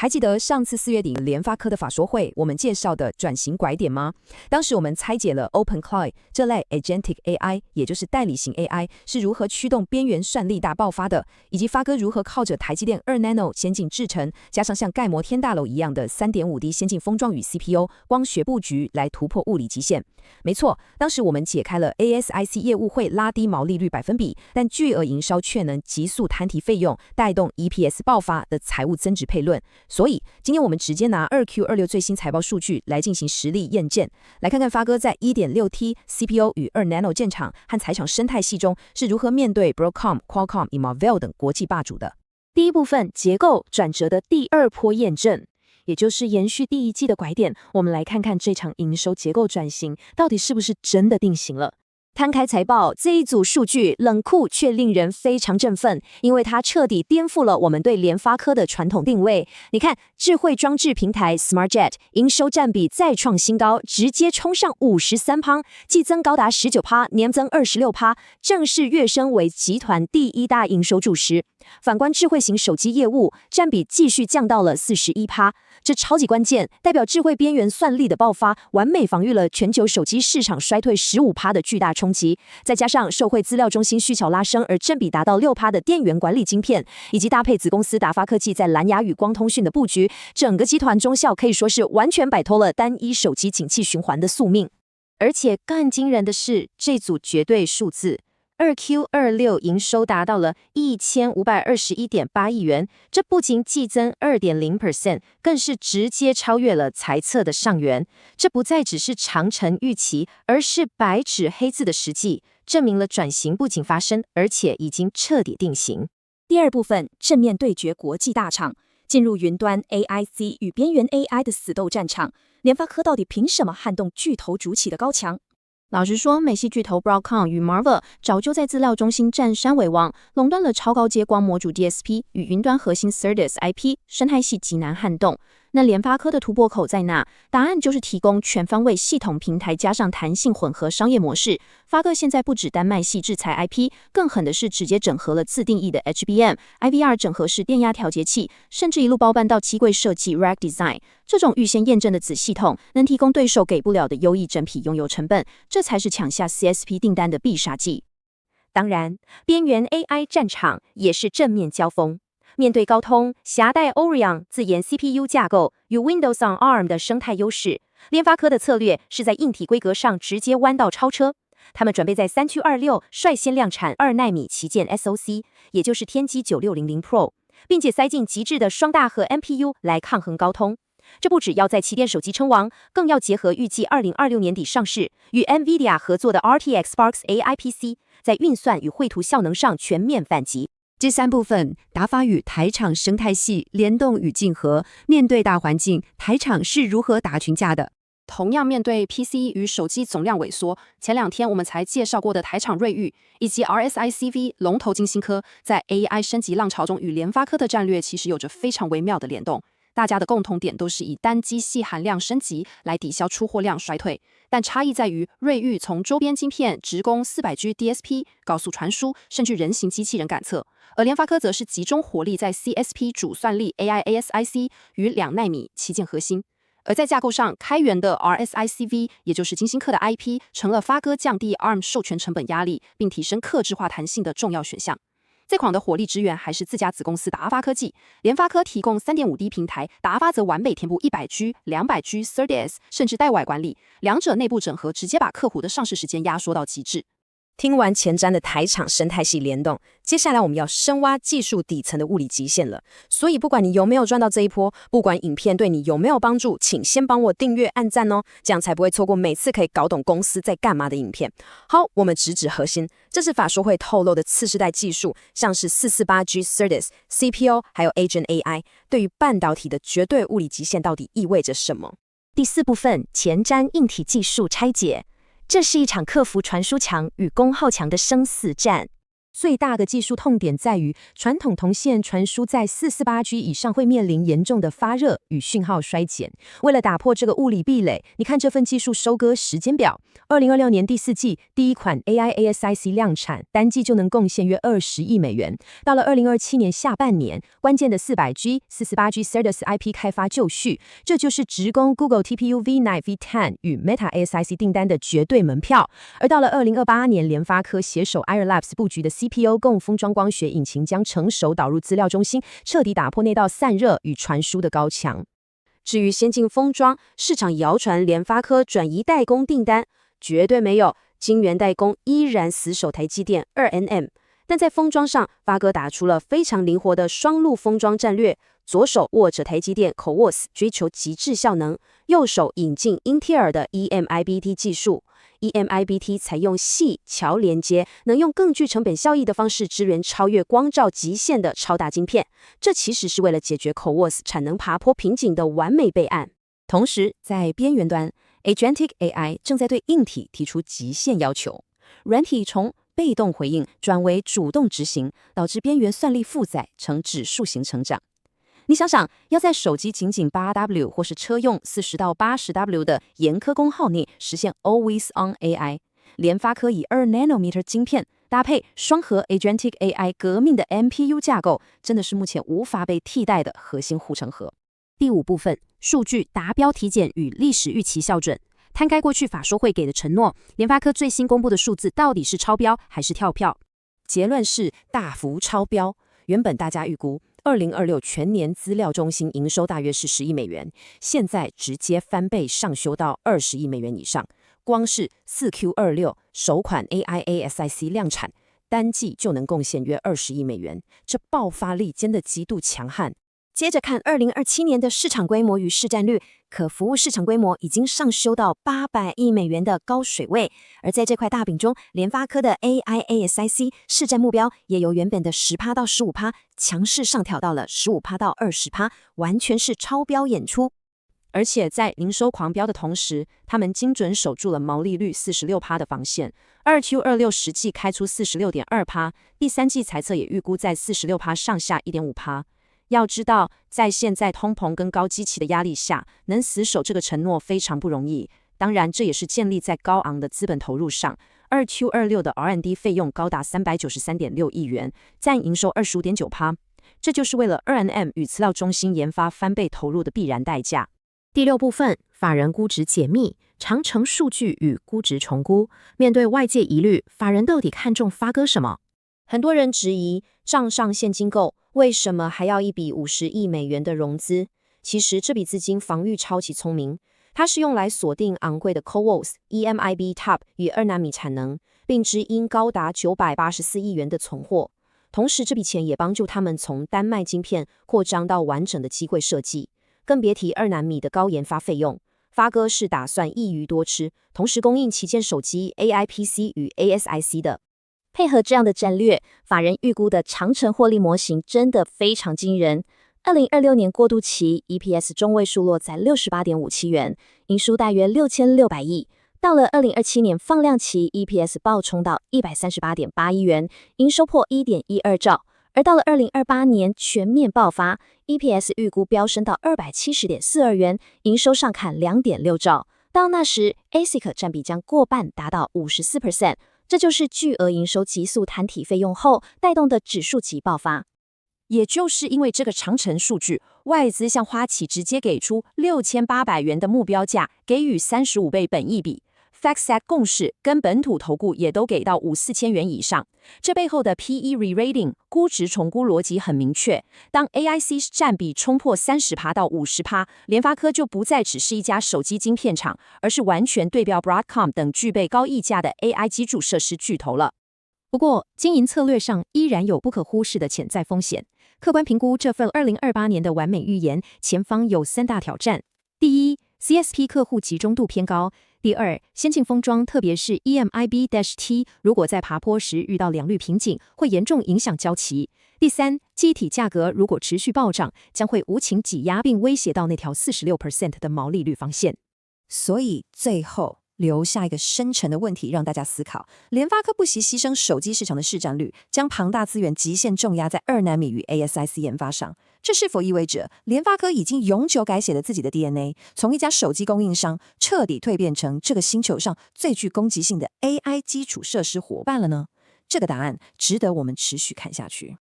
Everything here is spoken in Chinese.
还记得上次4月底联发科的法说会，我们介绍的转型拐点吗？当时我们拆解了 OpenClaw 这类 Agentic AI， 也就是代理型 AI 是如何驱动边缘算力大爆发的，以及发哥如何靠着台积电2 nano 先进制程，加上像盖摩天大楼一样的 3.5D 先进封装与 CPU 光学布局来突破物理极限。没错，当时我们解开了 ASIC 业务会拉低毛利率百分比，但巨额营收却能急速摊提费用，带动 EPS 爆发的财务增值悖论。所以今天我们直接拿 2Q26 最新财报数据来进行实例验证，来看看发哥在 1.6T CPU 与2 nano 建厂和材厂生态系中是如何面对 Broadcom、Qualcomm 与 Marvell 等国际霸主的。第一部分结构转折的第二波验证，也就是延续第一季的拐点，我们来看看这场营收结构转型到底是不是真的定型了。摊开财报，这一组数据冷酷却令人非常振奋，因为它彻底颠覆了我们对联发科的传统定位。你看，智慧装置平台 SmartJet 营收占比再创新高，直接冲上 53%， 季增高达 19%， 年增 26%， 正式跃升为集团第一大营收柱石。反观智慧型手机业务，占比继续降到了 41%， 这超级关键，代表智慧边缘算力的爆发，完美防御了全球手机市场衰退 15% 的巨大冲击。再加上受惠资料中心需求拉升而正比达到 6% 的电源管理晶片，以及搭配子公司达发科技在蓝牙与光通讯的布局，整个集团中效可以说是完全摆脱了单一手机景气循环的宿命。而且更惊人的是，这组绝对数字2Q26 营收达到了 1521.8 亿元，这不仅季增 2.0%， 更是直接超越了财测的上缘。这不再只是长程预期，而是白纸黑字的实际，证明了转型不仅发生，而且已经彻底定型。第二部分正面对决国际大厂，进入云端 AIC 与边缘 AI 的死斗战场，联发科到底凭什么撼动巨头筑起的高墙？老实说，美系巨头 Broadcom 与 Marvell 早就在资料中心占山为王，垄断了超高阶光模组 DSP 与云端核心 SerDes IP 生态系极难撼动。那联发科的突破口在哪？答案就是提供全方位系统平台加上弹性混合商业模式。发哥现在不只单卖细制裁 IP， 更狠的是直接整合了自定义的 HBM、IVR 整合式电压调节器，甚至一路包办到机柜设计 Rack Design。这种预先验证的子系统，能提供对手给不了的优异整体拥有成本，这才是抢下 CSP 订单的必杀技。当然，边缘 AI 战场也是正面交锋。面对高通携带 Orion 自研 CPU 架构与 Windows on ARM 的生态优势，联发科的策略是在硬体规格上直接弯道超车。他们准备在3Q26率先量产2奈米旗舰 SoC， 也就是天玑9600 Pro， 并且塞进极致的双大核 NPU 来抗衡高通。这不只要在旗舰手机称王，更要结合预计2026年底上市与 NVIDIA 合作的 RTX Sparks AI PC， 在运算与绘图效能上全面反击。第三部分，达发与台厂生态系联动与竞合，面对大环境，台厂是如何打群架的？同样面对 PC 与手机总量萎缩，前2天我们才介绍过的台厂瑞昱以及 RSICV 龙头晶心科，在 AI 升级浪潮中与联发科的战略其实有着非常微妙的联动。大家的共同点都是以单机系含量升级来抵消出货量衰退，但差异在于瑞昱从周边晶片直供 400G DSP、高速传输，甚至人形机器人感测，而联发科则是集中火力在 CSP 主算力 AI ASIC 与2奈米旗舰核心。而在架构上，开源的 RSICV 也就是晶心科的 IP， 成了发哥降低 ARM 授权成本压力，并提升客制化弹性的重要选项。这款的火力支援还是自家子公司达发科技，联发科提供 3.5D 平台，达发则完美填补 100G、200G SerDes， 甚至带外管理，两者内部整合直接把客户的上市时间压缩到极致。听完前瞻的台厂生态系联动，接下来我们要深挖技术底层的物理极限了。所以不管你有没有赚到这一波，不管影片对你有没有帮助，请先帮我订阅按赞哦，这样才不会错过每次可以搞懂公司在干嘛的影片。好，我们直指核心，这是法说会透露的次世代技术，像是 448G SerDes、CPU 还有 Agent AI， 对于半导体的绝对物理极限到底意味着什么？第四部分前瞻硬体技术拆解，这是一场克服传输墙与功耗墙的生死战。最大的技术痛点在于，传统铜线传输在 448G 以上会面临严重的发热与讯号衰减。为了打破这个物理壁垒，你看这份技术收割时间表：2026年第4季，第一款 AI ASIC 量产，单季就能贡献约20亿美元。到了2027年下半年，关键的 400G、448G SerDes IP 开发就绪，这就是直攻 Google TPU V9、V10 与 Meta ASIC 订单的绝对门票。而到了2028年，联发科携手 Ayar Labs 布局的 CPO 共封装光学引擎将成熟导入资料中心，彻底打破那道散热与传输的高墙。至于先进封装，市场谣传联发科转移代工订单，绝对没有，晶圆代工依然死守台积电 2nm。但在封装上，发哥打出了非常灵活的双路封装战略，左手握着台积电 CoWoS 追求极致效能，右手引进英特尔的 EMIBT 技术。EMIBT 采用细桥连接，能用更具成本效益的方式支援超越光照极限的超大晶片。这其实是为了解决 CoWoS 产能爬坡瓶颈的完美备案。同时，在边缘端 ，Agentic AI 正在对硬体提出极限要求，软体从被动回应转为主动执行，导致边缘算力负载呈指数型成长。你想想，要在手机仅仅 8W 或是车用40到80W 的严苛功耗内实现 Always On AI， 联发科以2nm晶片搭配双核 Agentic AI 革命的 MPU 架构，真的是目前无法被替代的核心护城河。第5部分，数据达标体检与历史预期校准。摊开过去法说会给的承诺，联发科最新公布的数字到底是超标还是跳票？结论是大幅超标。原本大家预估2026全年资料中心营收大约是10亿美元，现在直接翻倍上修到20亿美元以上。光是 4Q26 首款 AI ASIC 量产，单季就能贡献约20亿美元，这爆发力真的极度强悍。接着看2027年的市场规模与市占率，可服务市场规模已经上修到800亿美元的高水位。而在这块大饼中，联发科的 AI ASIC 市占目标也由原本的10%到15%强势上调到了15%到20%，完全是超标演出。而且在营收狂飙的同时，他们精准守住了毛利率46%的防线。2Q26 实际开出46.2%，第三季财测也预估在46%上下 1.5%。要知道，在现在通膨跟高基期的压力下，能死守这个承诺非常不容易。当然，这也是建立在高昂的资本投入上。2Q26 的 R&D 费用高达393.6亿元，占营收 25.9%。这就是为了 2nm 与资料中心研发翻倍投入的必然代价。第6部分，法人估值解密，长程数据与估值重估。面对外界疑虑，法人到底看重发哥什么？很多人质疑，账上现金够，为什么还要一笔50亿美元的融资？其实这笔资金防御超级聪明，它是用来锁定昂贵的 CoWoS EMIB TOP 与2nm产能，并支应高达984亿元的存货。同时，这笔钱也帮助他们从单卖晶片扩张到完整的机柜设计，更别提2nm的高研发费用。发哥是打算一鱼多吃，同时供应旗舰手机 AI PC 与 ASIC 的。配合这样的战略，法人预估的长程获利模型真的非常惊人。2026年过渡期 EPS 中位数落在 68.57 元，营收大约6600亿。到了2027年放量期 EPS 暴冲到 138.8 亿元，营收破 1.12 兆。而到了2028年全面爆发， EPS 预估飙升到 270.42 元，营收上看 2.6 兆。到那时 ASIC 占比将过半，达到 54%。这就是巨额营收急速摊提费用后带动的指数级爆发。也就是因为这个长程数据，外资向花旗直接给出6800元的目标价，给予35倍本益比。FactSet 共识跟本土投顾也都给到5-4000元以上。这背后的 PE re-rating 估值重估逻辑很明确，当 AIC 占比冲破 30% 到 50%， 联发科就不再只是一家手机晶片厂，而是完全对标 Broadcom 等具备高溢价的 AI 基础设施巨头了。不过，经营策略上依然有不可忽视的潜在风险。客观评估这份2028年的完美预言，前方有3大挑战。第一， CSP 客户集中度偏高。第二，先进封装特别是 EMIB-T 如果在爬坡时遇到良率瓶颈，会严重影响交期。第三，记忆体价格如果持续暴涨，将会无情挤压并威胁到那条 46% 的毛利率防线。所以最后留下一个深沉的问题让大家思考：联发科不惜牺牲手机市场的市占率，将庞大资源极限重压在2奈米与 ASIC 研发上，这是否意味着联发科已经永久改写了自己的 DNA， 从一家手机供应商彻底蜕变成这个星球上最具攻击性的 AI 基础设施伙伴了呢？这个答案值得我们持续看下去。